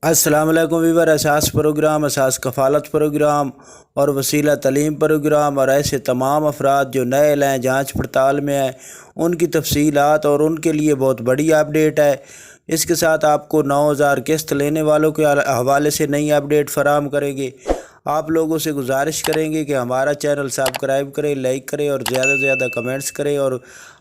السلام علیکم ویور، اساس پروگرام، اساس کفالت پروگرام اور وسیلہ تعلیم پروگرام اور ایسے تمام افراد جو نئے لائیں جانچ پڑتال میں ہیں ان کی تفصیلات اور ان کے لیے بہت بڑی اپڈیٹ ہے۔ اس کے ساتھ آپ کو 9000 قسط لینے والوں کے حوالے سے نئی اپڈیٹ فراہم کریں گے۔ آپ لوگوں سے گزارش کریں گے کہ ہمارا چینل سبسکرائب کریں، لائک کریں اور زیادہ سے زیادہ کمنٹس کریں اور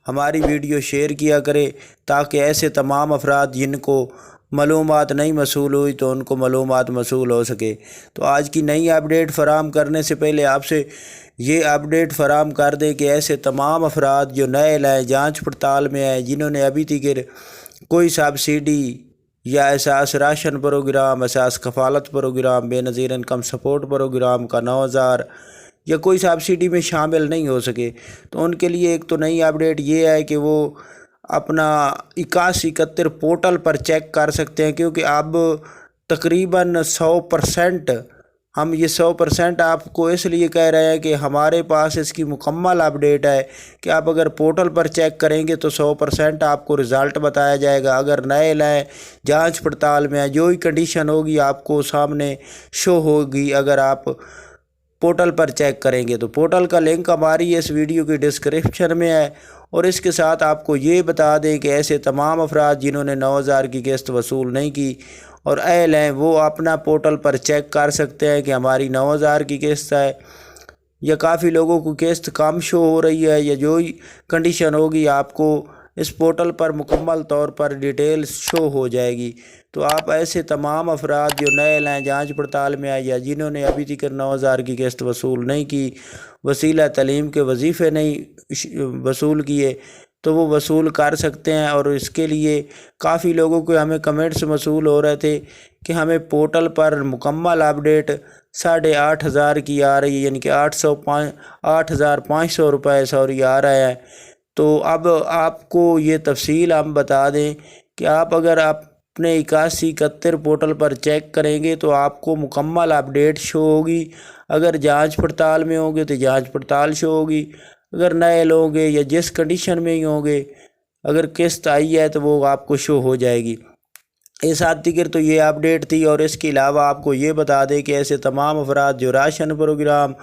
ہماری ویڈیو شیئر کیا کریں تاکہ ایسے تمام افراد جن کو معلومات نہیں موصول ہوئی تو ان کو معلومات موصول ہو سکے۔ تو آج کی نئی اپڈیٹ فراہم کرنے سے پہلے آپ سے یہ اپڈیٹ فراہم کر دیں کہ ایسے تمام افراد جو نئے لائیں جانچ پڑتال میں ہیں جنہوں نے ابھی تک کوئی سبسڈی یا اساس راشن پروگرام، اساس کفالت پروگرام، بے نظیر انکم سپورٹ پروگرام کا 9000 یا کوئی سبسڈی میں شامل نہیں ہو سکے، تو ان کے لیے ایک تو نئی اپڈیٹ یہ ہے کہ وہ اپنا 8171 پورٹل پر چیک کر سکتے ہیں، کیونکہ اب تقریباً 100% ہم یہ 100% آپ کو اس لیے کہہ رہے ہیں کہ ہمارے پاس اس کی مکمل اپڈیٹ ہے کہ آپ اگر پورٹل پر چیک کریں گے تو 100% آپ کو رزلٹ بتایا جائے گا۔ اگر نئے لائیں جانچ پڑتال میں جو ہی کنڈیشن ہوگی آپ کو سامنے شو ہوگی اگر آپ پورٹل پر چیک کریں گے۔ تو پورٹل کا لنک ہماری اس ویڈیو کی ڈسکرپشن میں ہے، اور اس کے ساتھ آپ کو یہ بتا دیں کہ ایسے تمام افراد جنہوں نے 9000 کی قسط وصول نہیں کی اور اہل ہیں وہ اپنا پورٹل پر چیک کر سکتے ہیں کہ ہماری 9000 کی قسط ہے، یا کافی لوگوں کو قسط کم شو ہو رہی ہے، یا جو ہی کنڈیشن ہوگی آپ کو اس پورٹل پر مکمل طور پر ڈیٹیل شو ہو جائے گی۔ تو آپ ایسے تمام افراد جو نئے لائیں جانچ پڑتال میں آئے یا جنہوں نے ابھی تک 9000 کی قسط وصول نہیں کی، وسیلہ تعلیم کے وظیفے نہیں وصول کیے، تو وہ وصول کر سکتے ہیں۔ اور اس کے لیے کافی لوگوں کو ہمیں کمنٹس موصول ہو رہے تھے کہ ہمیں پورٹل پر مکمل اپڈیٹ 8500 کی آ رہی ہے، یعنی کہ 8500 روپے آ رہا ہے۔ تو اب آپ کو یہ تفصیل ہم بتا دیں کہ آپ اگر اپنے 8171 پورٹل پر چیک کریں گے تو آپ کو مکمل اپڈیٹ شو ہوگی۔ اگر جانچ پڑتال میں ہوں گے تو جانچ پڑتال شو ہوگی، اگر نئے لوگ گے یا جس کنڈیشن میں ہی ہوں گے اگر قسط آئی ہے تو وہ آپ کو شو ہو جائے گی۔ اس حد تک تو یہ اپڈیٹ تھی، اور اس کے علاوہ آپ کو یہ بتا دیں کہ ایسے تمام افراد جو راشن پروگرام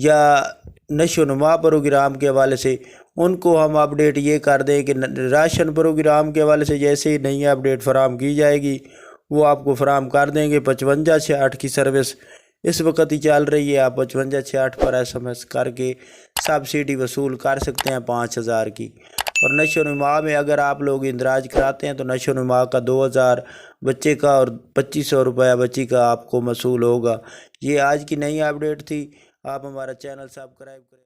یا نشو و نما پروگرام کے حوالے سے ان کو ہم اپڈیٹ یہ کر دیں کہ راشن پروگرام کے حوالے سے جیسے ہی نئی اپڈیٹ فراہم کی جائے گی وہ آپ کو فراہم کر دیں گے۔ 5568 کی سروس اس وقت ہی چل رہی ہے، آپ 5568 پر SMS کر کے سبسڈی وصول کر سکتے ہیں 5000 کی۔ اور نشو و نما میں اگر آپ لوگ اندراج کراتے ہیں تو نشو و نما کا 2000 بچے کا اور 2500 روپیہ بچی کا آپ کو موصول ہوگا۔ یہ آج کی نئی اپڈیٹ تھی، آپ ہمارا چینل سبسکرائب کریں۔